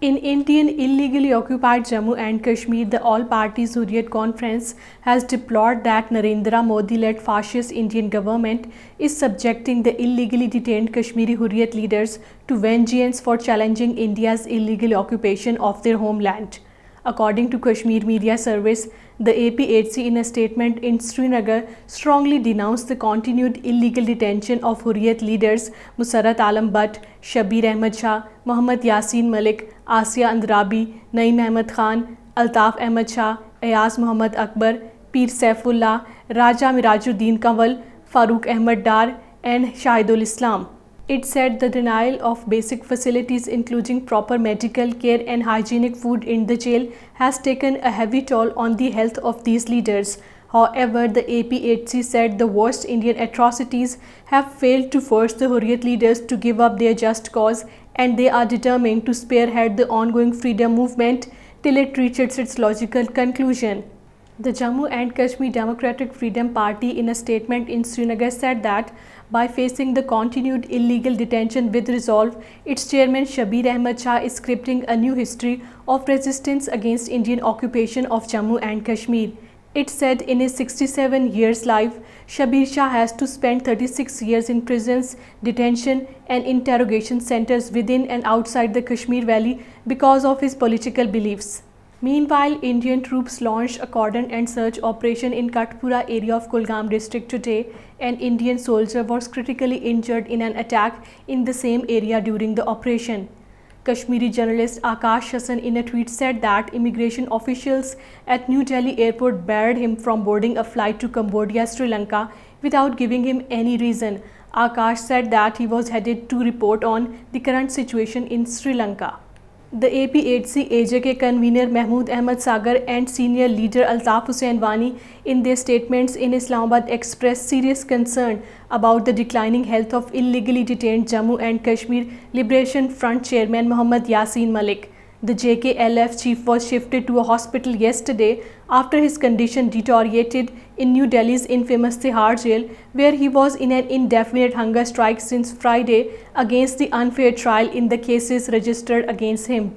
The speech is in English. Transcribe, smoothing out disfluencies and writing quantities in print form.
In Indian illegally occupied Jammu and Kashmir, the all-parties Hurriyat conference has deplored that Narendra Modi-led fascist Indian government is subjecting the illegally detained Kashmiri Hurriyat leaders to vengeance for challenging India's illegal occupation of their homeland. According to Kashmir Media Service, the APHC in a statement in Srinagar strongly denounced the continued illegal detention of Hurriyat leaders Musarrat Alam Butt, Shabir Ahmad Shah, Mohammad Yasin Malik, Asiya Andrabi, Naeem Ahmed Khan, Altaf Ahmad Shah, Ayaz Muhammad Akbar, Pir Saifullah, Raja Mirajuddin Kanwal, Farooq Ahmad Dar, and Shahidul Islam. It said the denial of basic facilities including proper medical care and hygienic food in the jail has taken a heavy toll on the health of these leaders. However, the APHC said the worst Indian atrocities have failed to force the Hurriyat leaders to give up their just cause, and they are determined to spearhead the ongoing freedom movement till it reaches its logical conclusion. The Jammu and Kashmir Democratic Freedom Party in a statement in Srinagar said that by facing the continued illegal detention with resolve, its chairman Shabir Ahmad Shah is scripting a new history of resistance against Indian occupation of Jammu and Kashmir. It said in his 67 years life, Shabir Shah has to spend 36 years in prisons, detention and interrogation centers within and outside the Kashmir Valley because of his political beliefs. Meanwhile, Indian troops launched a cordon and search operation in Katpura area of Kulgam district today. An Indian soldier was critically injured in an attack in the same area during the operation. Kashmiri journalist Yasin in a tweet said that immigration officials at New Delhi airport barred him from boarding a flight to Cambodia, Sri Lanka without giving him any reason. Akash said that he was headed to report on the current situation in Sri Lanka. The APHC AJK convener Mahmood Ahmad Sagar and senior leader Altaf Hussain Wani in their statements in Islamabad expressed serious concern about the declining health of illegally detained Jammu and Kashmir Liberation Front chairman Mohammad Yasin Malik. The JKLF chief was shifted to a hospital yesterday after his condition deteriorated in New Delhi's infamous Tihar jail, where he was in an indefinite hunger strike since Friday against the unfair trial in the cases registered against him.